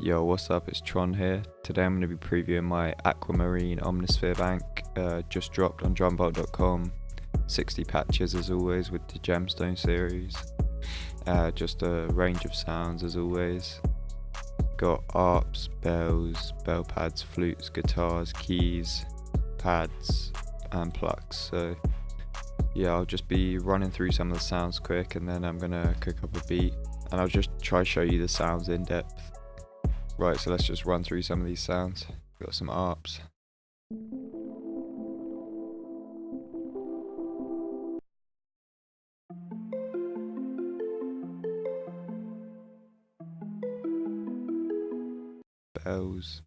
Yo, what's up? It's Tron here. Today I'm going to be previewing my Aquamarine Omnisphere Bank. Just dropped on DrumVault.com. 60 patches as always with the Gemstone series. Just a range of sounds as always. Got Arps, bells, bell pads, flutes, guitars, keys, pads and Plucks. So yeah, I'll just be running through some of the sounds quick and then I'm going to cook up a beat. And I'll just try to show you the sounds in depth. Right, so let's just run through some of these sounds. Got some Arps. Bells.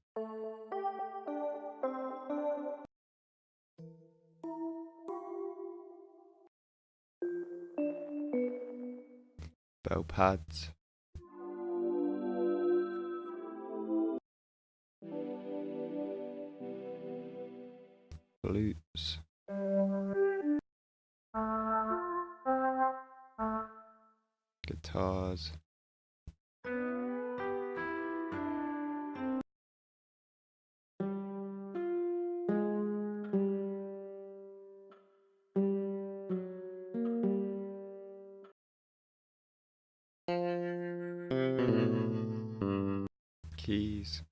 Bell pads. Flutes. Guitars. Keys.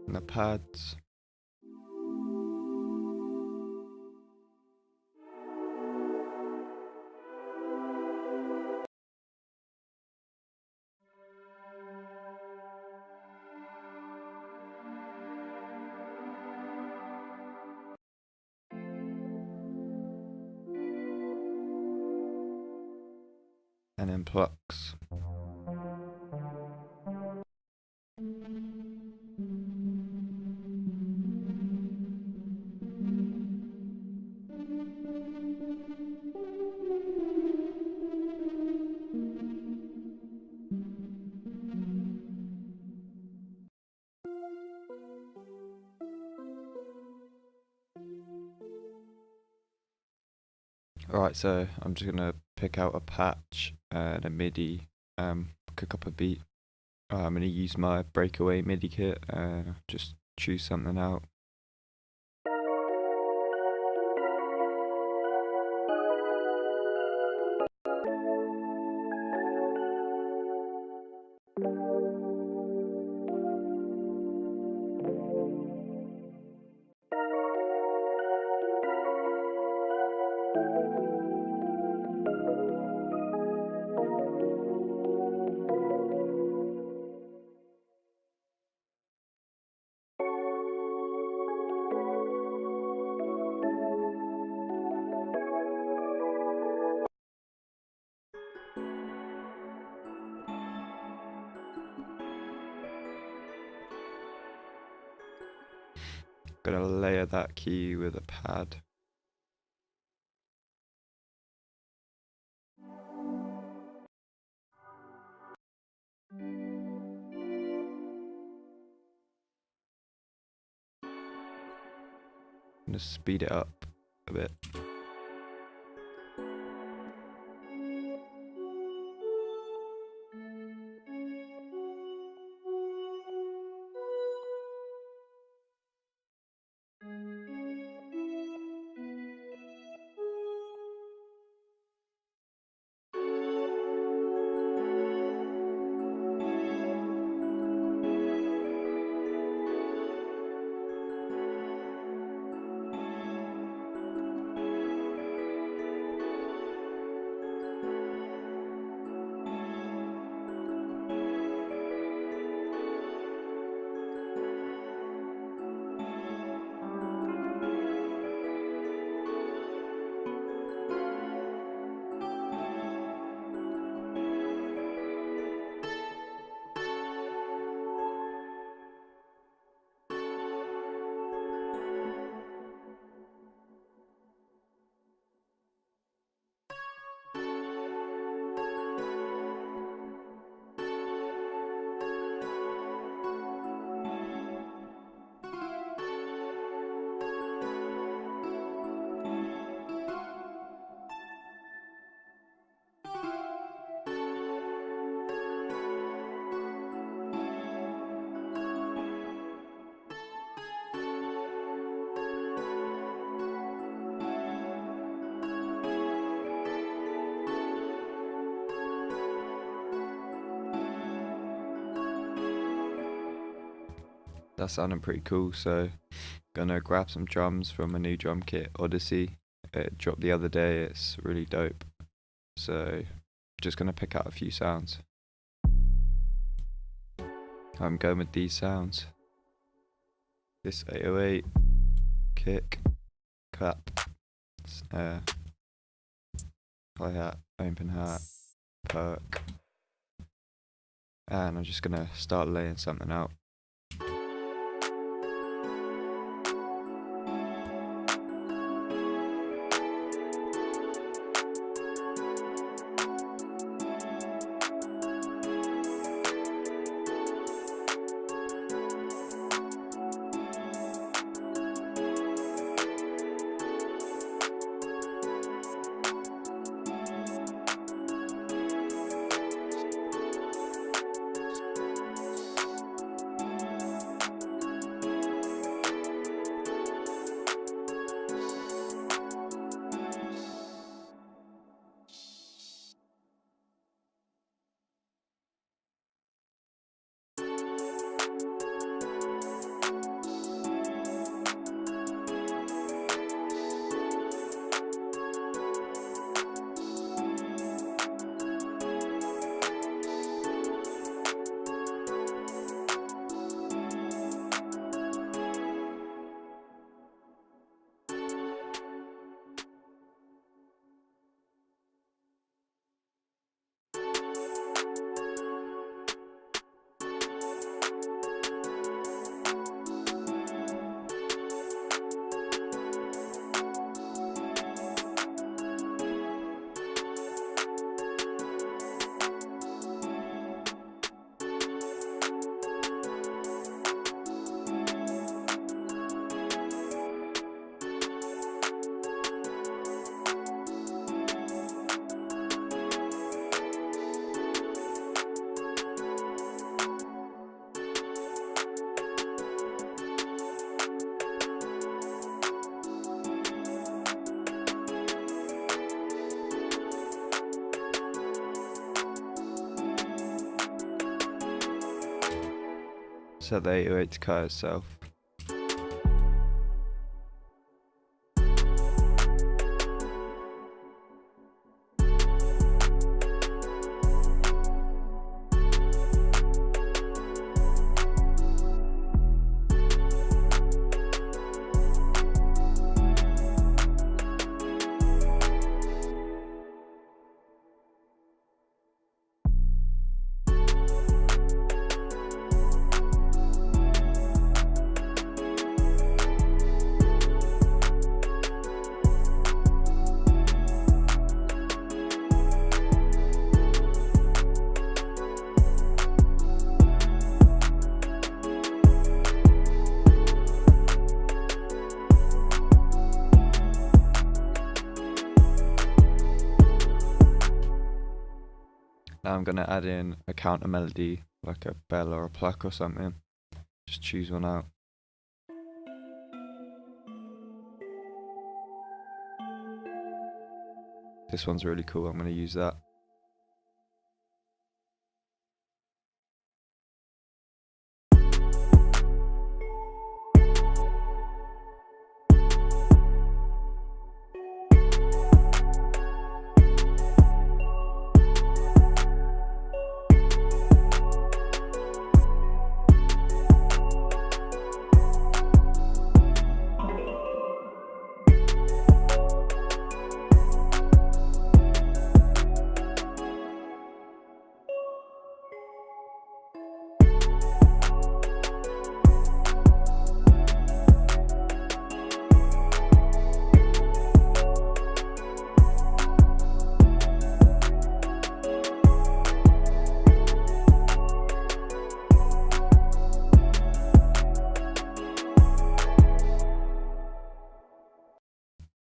And the pads. And then Plucks. Alright, so I'm just gonna pick out a patch and a MIDI, cook up a beat. I'm gonna use my breakaway MIDI kit and just choose something out. Gonna layer that key with a pad. Gonna speed it up a bit. That's sounding pretty cool. So gonna grab some drums from a new drum kit, Odyssey. It dropped the other day. It's really dope. So just gonna pick out a few sounds. I'm going with these sounds. This 808, kick, clap, snare, hi-hat, open hat, perk. And I'm just gonna start laying something out. Set the 808 to cut itself. Now I'm gonna add in a counter melody, like a bell or a pluck or something. Just choose one out. This one's really cool, I'm gonna use that.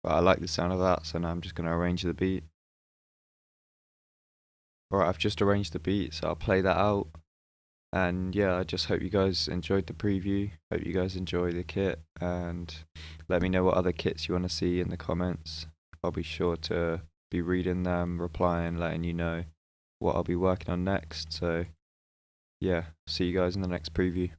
But I like the sound of that, so now I'm just going to arrange the beat. Alright, I've just arranged the beat, so I'll play that out. And yeah, I just hope you guys enjoyed the preview. Hope you guys enjoy the kit, and let me know what other kits you want to see in the comments. I'll be sure to be reading them, replying, letting you know what I'll be working on next. So yeah, see you guys in the next preview.